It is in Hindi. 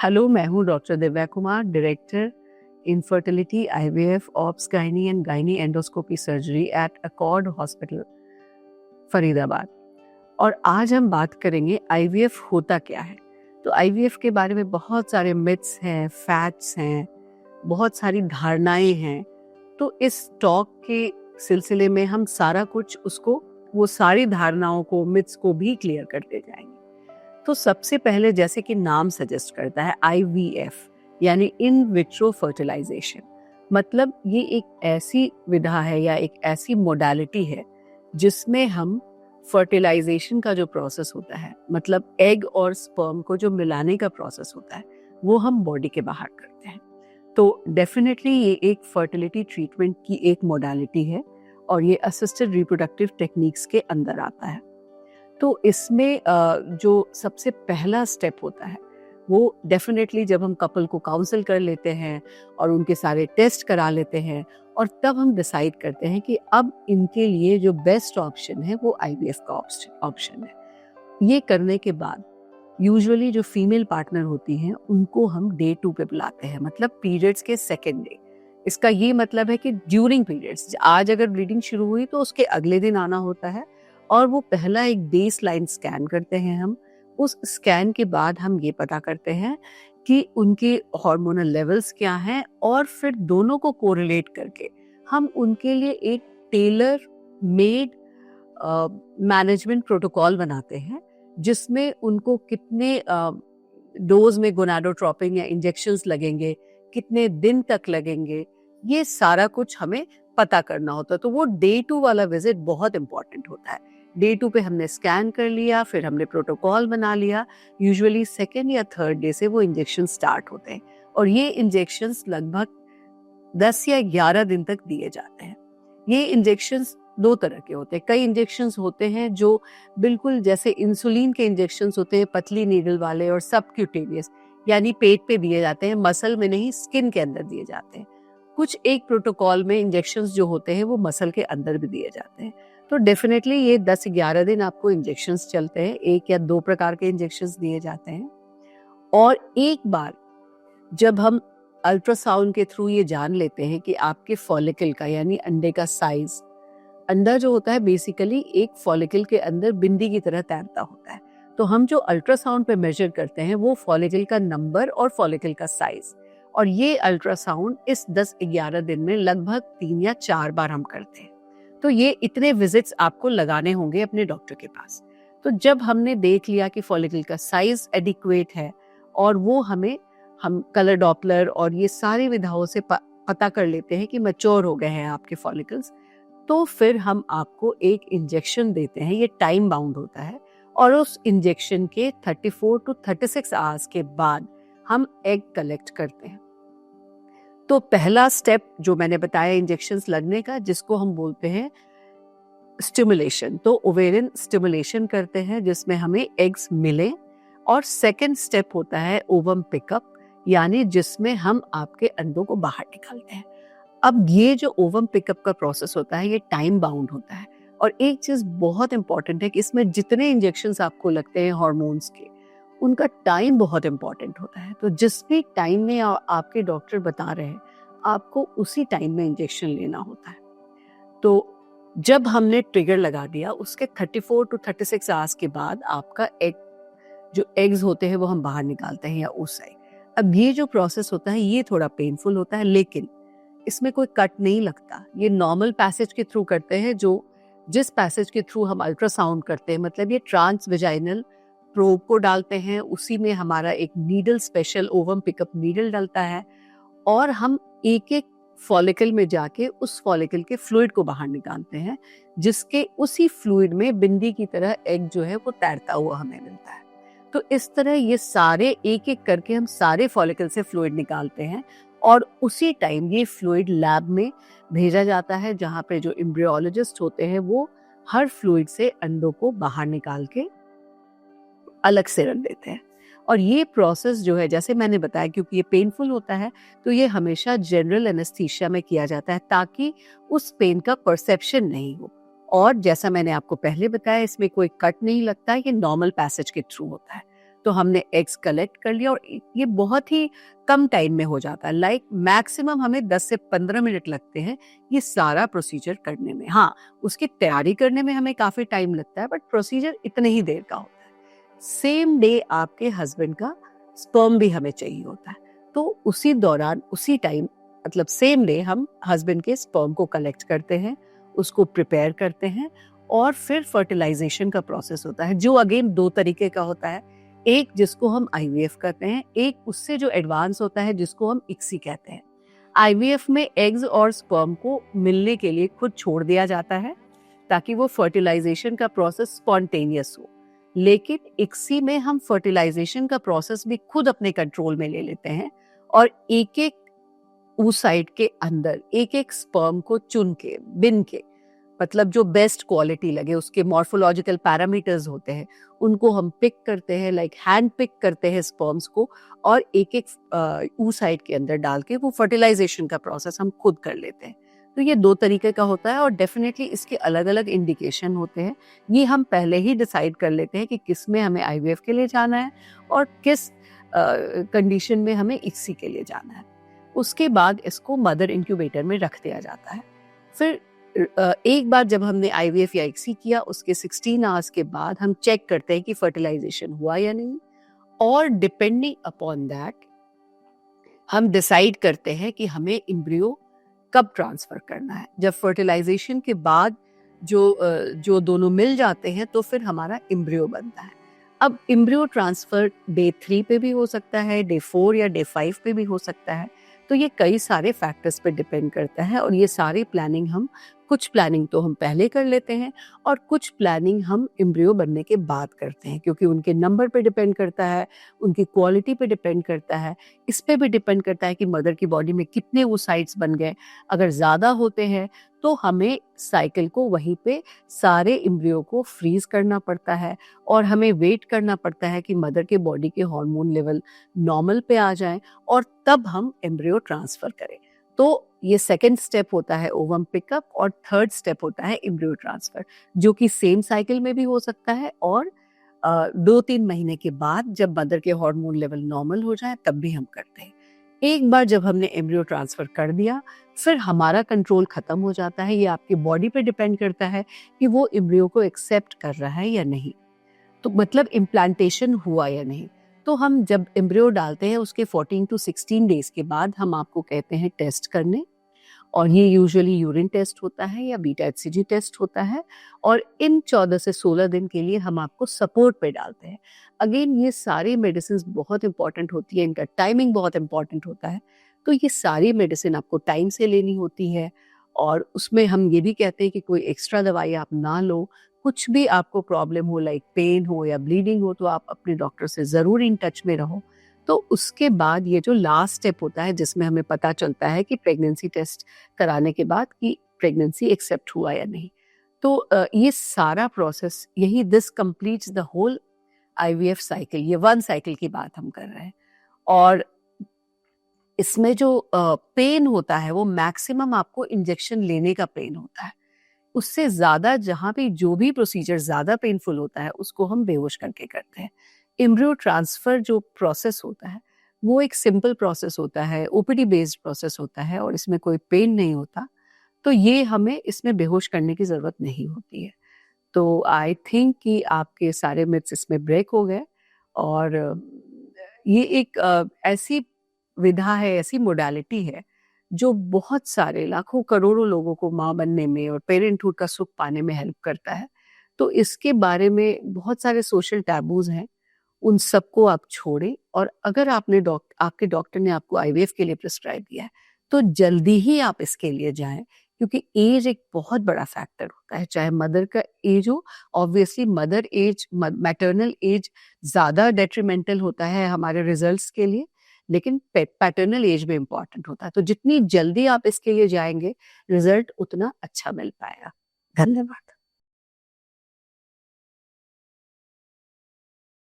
हेलो, मैं हूँ doctor Divya Kumar, director infertility, IVF, obs gynae and gynae endoscopy surgery at Accord hospital, Faridabad. और आज हम बात करेंगे आईवीएफ होता क्या है। तो आईवीएफ के बारे में बहुत सारे मिथ्स हैं, फैक्ट्स हैं, बहुत सारी धारणाएं हैं। तो इस टॉक के सिलसिले में हम सारा कुछ वो सारी धारणाओं को, मिथ्स को भी क्लियर करते जाएंगे। तो सबसे पहले, जैसे कि नाम सजेस्ट करता है, आईवीएफ यानी इन विट्रो फर्टिलाइजेशन, मतलब ये एक ऐसी विधा है या एक ऐसी मोडालिटी है जिसमें हम फर्टिलाइजेशन का जो प्रोसेस होता है, मतलब एग और स्पर्म को जो मिलाने का प्रोसेस होता है, वो हम बॉडी के बाहर करते हैं। तो डेफिनेटली ये एक फर्टिलिटी ट्रीटमेंट की एक मोडालिटी है और ये असिस्टेड रिप्रोडक्टिव टेक्निक्स के अंदर आता है। तो इसमें जो सबसे पहला स्टेप होता है वो डेफिनेटली जब हम कपल को काउंसल कर लेते हैं और उनके सारे टेस्ट करा लेते हैं और तब हम डिसाइड करते हैं कि अब इनके लिए जो बेस्ट ऑप्शन है वो आईवीएफ का ऑप्शन है। ये करने के बाद यूजुअली जो फीमेल पार्टनर होती हैं उनको हम डे 2 पे बुलाते हैं, मतलब पीरियड्स के सेकेंड डे। इसका ये मतलब है कि ड्यूरिंग पीरियड्स, आज अगर ब्लीडिंग शुरू हुई तो उसके अगले दिन आना होता है और वो पहला एक बेस लाइन स्कैन करते हैं हम। उस स्कैन के बाद हम ये पता करते हैं कि उनके हार्मोनल लेवल्स क्या हैं और फिर दोनों को कोरिलेट करके हम उनके लिए एक टेलर मेड मैनेजमेंट प्रोटोकॉल बनाते हैं, जिसमें उनको कितने डोज में गोनाडोट्रोपिन या इंजेक्शंस लगेंगे, कितने दिन तक लगेंगे, ये सारा कुछ हमें पता करना होता है। तो वो डे 2 वाला विजिट बहुत इंपॉर्टेंट होता है। डे 2 पे हमने स्कैन कर लिया, फिर हमने प्रोटोकॉल बना लिया। यूजुअली सेकेंड या थर्ड डे से वो इंजेक्शन स्टार्ट होते हैं और ये इंजेक्शंस लगभग 10 या 11 दिन तक दिए जाते हैं। ये इंजेक्शंस 2 तरह के होते हैं। कई इंजेक्शंस होते हैं जो बिल्कुल जैसे इंसुलिन के इंजेक्शंस होते हैं, पतली नीडल वाले, और सबक्यूटेनियस यानी पेट पे दिए जाते हैं, मसल में नहीं, स्किन के अंदर दिए जाते हैं। कुछ एक प्रोटोकॉल में इंजेक्शंस जो होते हैं वो मसल के अंदर भी दिए जाते हैं। तो डेफिनेटली ये 10-11 दिन आपको इंजेक्शंस चलते हैं, 1 या 2 प्रकार के इंजेक्शंस दिए जाते हैं। और एक बार जब हम अल्ट्रासाउंड के थ्रू ये जान लेते हैं कि आपके फॉलिकल का यानी अंडे का साइज, अंडा जो होता है बेसिकली एक फॉलिकल के अंदर बिंदी की तरह तैरता होता है, तो हम जो अल्ट्रासाउंड पे मेजर करते हैं वो फॉलिकल का नंबर और फॉलिकल का साइज, और ये अल्ट्रासाउंड इस 10-11 दिन में लगभग 3 या 4 बार हम करते हैं। तो ये इतने विजिट्स आपको लगाने होंगे अपने डॉक्टर के पास। तो जब हमने देख लिया कि फॉलिकल का साइज एडिक्वेट है और वो हम कलर डॉपलर और ये सारी विधाओं से पता कर लेते हैं कि मैच्योर हो गए हैं आपके फॉलिकल्स, तो फिर हम आपको एक इंजेक्शन देते हैं। ये टाइम बाउंड होता है और उस इंजेक्शन के 34 to 36 आवर्स के बाद हम एग कलेक्ट करते हैं। तो पहला स्टेप जो मैंने बताया इंजेक्शंस लगने का, जिसको हम बोलते हैं स्टिमुलेशन, तो ओवेरियन स्टिमुलेशन करते हैं जिसमें हमें एग्स मिले। और सेकंड स्टेप होता है ओवम पिकअप, यानी जिसमें हम आपके अंडों को बाहर निकालते हैं। अब ये जो ओवम पिकअप का प्रोसेस होता है ये टाइम बाउंड होता है, और एक चीज बहुत इंपॉर्टेंट है कि इसमें जितने इंजेक्शंस आपको लगते हैं हार्मोन्स के, उनका टाइम बहुत इंपॉर्टेंट होता है। तो जिस भी टाइम में आपके डॉक्टर बता रहे हैं, आपको उसी टाइम में इंजेक्शन लेना होता है। तो जब हमने ट्रिगर लगा दिया, उसके 34 to 36 आवर्स के बाद आपका जो एग्स होते हैं वो हम बाहर निकालते हैं या ओसाई। अब ये जो प्रोसेस होता है ये थोड़ा पेनफुल होता है, लेकिन इसमें कोई कट नहीं लगता। ये नॉर्मल पैसेज के थ्रू करते हैं, जिस पैसेज के थ्रू हम अल्ट्रासाउंड करते हैं, मतलब ये ट्रांस वेजाइनल प्रोब को डालते हैं, उसी में हमारा एक needle, special ovum pickup needle डलता है और हम एक एक फॉलिकल में जाके उस फॉलिकल के फ्लूइड को बाहर निकालते हैं, जिसके उसी फ्लूइड में बिंदी की तरह एग जो है वो तैरता हुआ हमें मिलता है। तो इस तरह ये सारे एक एक करके हम सारे फॉलिकल से फ्लूइड निकालते हैं और उसी टाइम ये फ्लूइड लैब में भेजा जाता है, जहाँ पे जो एम्ब्रियोलॉजिस्ट होते हैं वो हर फ्लूइड से अंडों को बाहर निकाल के अलग से रख देते हैं। और ये प्रोसेस जो है, जैसे मैंने बताया, क्योंकि ये पेनफुल होता है तो ये हमेशा जनरल एनेस्थीसिया में किया जाता है ताकि उस पेन का परसेप्शन नहीं हो। और जैसा मैंने आपको पहले बताया, इसमें कोई कट नहीं लगता, ये नॉर्मल पैसेज के थ्रू होता है। तो हमने एग्स कलेक्ट कर लिया और ये बहुत ही कम टाइम में हो जाता है। लाइक मैक्सिमम हमें 10 से 15 मिनट लगते हैं ये सारा प्रोसीजर करने में। हाँ, उसकी तैयारी करने में हमें काफी टाइम लगता है, बट प्रोसीजर इतने ही देर का होता है। सेम डे आपके हस्बैंड का स्पर्म भी हमें चाहिए होता है, तो उसी दौरान उसी टाइम मतलब सेम डे हम हस्बैंड के स्पर्म को कलेक्ट करते हैं, उसको प्रिपेयर करते हैं और फिर फर्टिलाइजेशन का प्रोसेस होता है, जो अगेन 2 तरीके का होता है। एक जिसको हम आईवीएफ कहते हैं, एक उससे जो एडवांस होता है जिसको हम इक्सी कहते हैं। आईवीएफ में एग्स और स्पर्म को मिलने के लिए खुद छोड़ दिया जाता है ताकि वो फर्टिलाइजेशन का प्रोसेस स्पॉन्टेनियस हो। लेकिन इक्सी में हम फर्टिलाइजेशन का प्रोसेस भी खुद अपने कंट्रोल में ले लेते हैं और एक एक oocyte के अंदर एक एक स्पर्म को चुन के बिन के, मतलब जो बेस्ट क्वालिटी लगे, उसके मॉर्फोलॉजिकल पैरामीटर्स होते हैं, उनको हम पिक करते हैं, लाइक हैंड पिक करते हैं स्पर्म्स को और एक एक oocyte के अंदर डाल के वो फर्टिलाइजेशन का प्रोसेस हम खुद कर लेते हैं। तो ये 2 तरीके का होता है और डेफिनेटली इसके अलग अलग इंडिकेशन होते हैं। ये हम पहले ही डिसाइड कर लेते हैं कि किस में हमें आईवीएफ के लिए जाना है और किस कंडीशन में हमें इक्सी के लिए जाना है। उसके बाद इसको मदर इंक्यूबेटर में रख दिया जाता है। फिर एक बार जब हमने आईवीएफ या इक्सी किया, उसके 16 आवर्स के बाद हम चेक करते हैं कि फर्टिलाइजेशन हुआ या नहीं, और डिपेंडिंग अपॉन दैट हम डिसाइड करते हैं कि हमें एम्ब्रियो कब ट्रांसफर करना है। जब फर्टिलाइजेशन के बाद जो दोनों मिल जाते हैं तो फिर हमारा एम्ब्रियो बनता है। अब एम्ब्रियो ट्रांसफर डे 3 पे भी हो सकता है, डे 4 या डे 5 पे भी हो सकता है। तो ये कई सारे फैक्टर्स पे डिपेंड करता है और ये सारी प्लानिंग कुछ प्लानिंग तो हम पहले कर लेते हैं और कुछ प्लानिंग हम एम्ब्रियो बनने के बाद करते हैं, क्योंकि उनके नंबर पे डिपेंड करता है, उनकी क्वालिटी पे डिपेंड करता है, इस पे भी डिपेंड करता है कि मदर की बॉडी में कितने वो साइट्स बन गए। अगर ज़्यादा होते हैं तो हमें साइकिल को वहीं पे सारे एम्ब्रियो को फ्रीज करना पड़ता है और हमें वेट करना पड़ता है कि मदर के बॉडी के हार्मोन लेवल नॉर्मल पे आ जाएं और तब हम एम्ब्रियो ट्रांसफर करें। तो ये सेकंड स्टेप होता है ओवम पिकअप और थर्ड स्टेप होता है एम्ब्रियो ट्रांसफर, जो कि सेम साइकिल में भी हो सकता है और 2-3 महीने के बाद जब मदर के हार्मोन लेवल नॉर्मल हो जाए तब भी हम करते हैं। एक बार जब हमने एम्ब्रियो ट्रांसफर कर दिया, फिर हमारा कंट्रोल खत्म हो जाता है। ये आपकी बॉडी पे डिपेंड करता है कि वो एम्ब्रियो को एक्सेप्ट कर रहा है या नहीं, तो मतलब इम्प्लांटेशन हुआ या नहीं। तो हम जब एम्ब्रियो डालते हैं उसके 14 to 16 डेज के बाद हम आपको कहते हैं टेस्ट करने, और ये यूजुअली यूरिन टेस्ट होता है या बीटा एचसीजी टेस्ट होता है, और इन 14 से 16 दिन के लिए हम आपको सपोर्ट पे डालते हैं। अगेन ये सारी मेडिसिन बहुत इंपॉर्टेंट होती है, इनका टाइमिंग बहुत इंपॉर्टेंट होता है। तो ये सारी मेडिसिन आपको टाइम से लेनी होती है और उसमें हम ये भी कहते हैं कि कोई एक्स्ट्रा दवाई आप ना लो। कुछ भी आपको प्रॉब्लम हो, लाइक पेन हो या ब्लीडिंग हो, तो आप अपने डॉक्टर से ज़रूर इन टच में रहो। तो उसके बाद ये जो लास्ट स्टेप होता है जिसमें हमें पता चलता है कि प्रेगनेंसी टेस्ट कराने के बाद कि प्रेगनेंसी एक्सेप्ट हुआ या नहीं। तो ये सारा प्रोसेस यही this completes the whole IVF cycle. ये 1 साइकिल की बात हम कर रहे हैं और इसमें जो पेन होता है वो मैक्सिमम आपको इंजेक्शन लेने का पेन होता है। उससे ज्यादा जहां पे जो भी प्रोसीजर ज्यादा पेनफुल होता है उसको हम बेहोश करके करते हैं। एम्ब्रियो ट्रांसफर जो प्रोसेस होता है वो एक सिंपल प्रोसेस होता है, ओपीडी बेस्ड प्रोसेस होता है और इसमें कोई पेन नहीं होता। तो ये हमें इसमें बेहोश करने की जरूरत नहीं होती है। तो आई थिंक कि आपके सारे मिथ्स इसमें ब्रेक हो गए और ये एक ऐसी विधा है, ऐसी मोडालिटी है जो बहुत सारे लाखों करोड़ों लोगों को माँ बनने में और पेरेंटहुड का सुख पाने में हेल्प करता है। तो इसके बारे में बहुत सारे सोशल टैबूज हैं, उन सबको आप छोड़ें और अगर आपके डॉक्टर ने आपको आईवीएफ के लिए प्रिस्क्राइब किया है तो जल्दी ही आप इसके लिए जाएं, क्योंकि एज एक बहुत बड़ा फैक्टर होता है। चाहे मदर का एज हो, obviously mother age, maternal age ज्यादा डेट्रीमेंटल होता है हमारे रिजल्ट्स के लिए, लेकिन पैटर्नल एज में इंपॉर्टेंट होता है। तो जितनी जल्दी आप इसके लिए जाएंगे रिजल्ट उतना अच्छा मिल पाएगा। धन्यवाद।